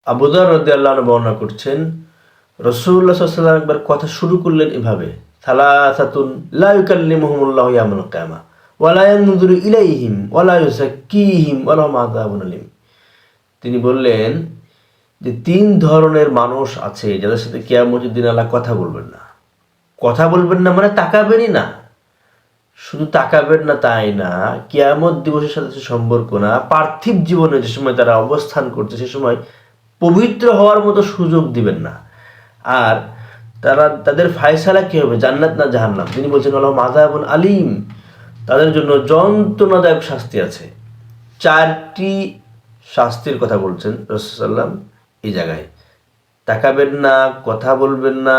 আবু যর রাদিয়াল্লাহু আনহু বর্ণনা করছেন, রাসূলুল্লাহ সাল্লাল্লাহু আলাইহি ওয়াসাল্লাম একবার কথা শুরু করলেন এভাবে, সালাসাতুন লা ইউকাল্লিমুহুমুল্লাহু ইয়াওমাল কিয়ামা ওয়া লা ইয়ানজুরু ইলাইহিম ওয়া লা ইউযাক্কিহিম ওয়া লাহুম আযাবুন আলীম। তিনি বললেন যে তিন ধরনের মানুষ আছে যাদের সাথে কিয়ামতের দিন আল্লাহ কথা বলবেন না। কথা বলবেন না মানে তাকাবেনই না। শুধু তাকাবেন না তাই না, কিয়ামত দিবসের সাথে সম্পর্ক না, পার্থিব জীবনে যে সময় তারা অবস্থান করছে সে সময় পবিত্র হওয়ার মতো সুযোগ দিবেন না। আর তাদের ফায়সালা কি হবে, জান্নাত না জাহান্নাম। তিনি বলছেন আল্লাহ আযাবুন আলীম, তাদের জন্য যন্ত্রণাদায়ক শাস্তি আছে। চারটি শাস্তির কথা বলছেন রাসূল সাল্লাম এই জায়গায়। তাকাবেন না, কথা বলবেন না,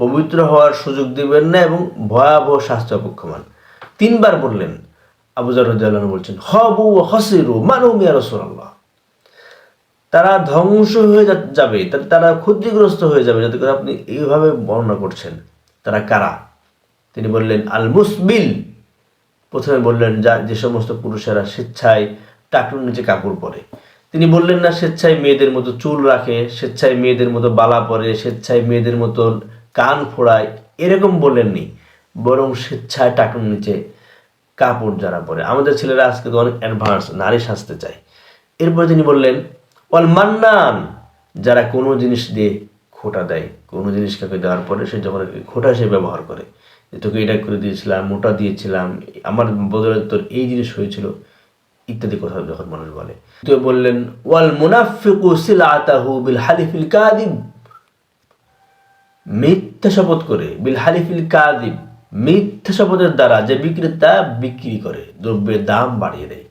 পবিত্র হওয়ার সুযোগ দিবেন না এবং ভয়াবহ শাস্তি অপেক্ষমান। তিনবার বললেন। আবু যর রাদিয়াল্লাহু আনহু বলছেন, খাবু ওয়া খাসিরু মান হুম ইয়া রাসূলুল্লাহ, তারা ধ্বংস হয়ে যাবে, তারা ক্ষতিগ্রস্ত হয়ে যাবে। যাতে করে আপনি এইভাবে বর্ণনা করছেন, তারা কারা? তিনি বললেন আল মুসবিল। প্রথমে বললেন যে সমস্ত পুরুষেরা স্বেচ্ছায় টাকনুর নিচে কাপড় পরে। তিনি বললেন না স্বেচ্ছায় মেয়েদের মতো চুল রাখে, স্বেচ্ছায় মেয়েদের মতো বালা পরে, স্বেচ্ছায় মেয়েদের মতো কান ফোড়ায়, এরকম বললেননি। বরং স্বেচ্ছায় টাকনুর নিচে কাপড় যারা পরে। আমাদের ছেলেরা আজকে তো অনেক অ্যাডভান্স, নারী সাজতে চায়। এরপরে তিনি বললেন ওয়াল মান্নান, যারা কোনো জিনিস দিয়ে খোঁটা দেয়, কোনো জিনিস কাউকে দেওয়ার পরে সে যখন খোঁটা সে ব্যবহার করে, যে তোকে এটা করে দিয়েছিলাম, মোটা দিয়েছিলাম, আমার বদলে তোর এই জিনিস হয়েছিল, ইত্যাদি কথা যখন মানুষ বলে। তো বললেন ওয়াল মুনাফিকু সিলআতাহু বিল হালিফিল কাযিব, মিথ্যা শপথ করে, বিল হালিফিল কাযিব, মিথ্যা শপথের দ্বারা যে বিক্রেতা বিক্রি করে, দ্রব্যের দাম বাড়িয়ে দেয়।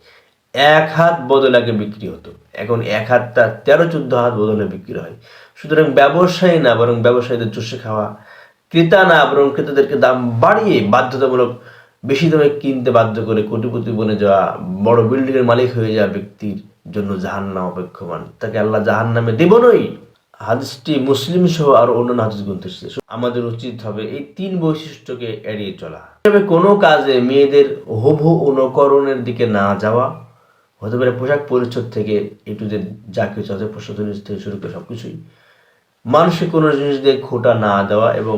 এক হাত বদলে আগে বিক্রি হতো, এখন এক হাতটা 13-14 হাত বদলে বিক্রি হয়। সুতরাং ব্যবসায়ী না বরং ব্যবসায়ীদের চষে খাওয়া, ক্রেতা না বরং ক্রেতাদেরকে দাম বাড়িয়ে বাধ্যতামূলক বেশি দামে কিনতে বাধ্য করে কোটিপতি বনে যাওয়া, বড় বিল্ডিংয়ের মালিক হয়ে যাওয়া ব্যক্তির জন্য জাহান্নাম অপেক্ষমান, তাকে আল্লাহ জাহান্নামে দেবনই। হাদিসটি মুসলিম সহ আরো অন্যান্য হাদিস গ্রন্থে এসেছে। আমাদের উচিত হবে এই তিন বৈশিষ্ট্যকে এড়িয়ে চলা। তবে কোনো কাজে মেয়েদের হুবহু অনুকরণের দিকে না যাওয়া, হতে পারে পোশাক পরিচ্ছদ থেকে একটু যে যা কিছু আছে, পোশাক থেকে শুরু করে সবকিছুই। মানুষকে কোনো জিনিস দিয়ে খোঁটা না দেওয়া এবং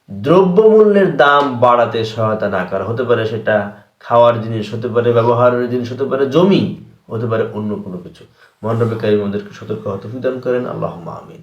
দ্রব্যমূল্যের দাম বাড়াতে সহায়তা না করা। হতে পারে সেটা খাওয়ার জিনিস, হতে পারে ব্যবহারের জিনিস, হতে পারে জমি, হতে পারে অন্য কোনো কিছু। মহান রব্বুল কারীম আমাদেরকে সতর্ক হতে দান করেন। আল্লাহুম্মা আমিন।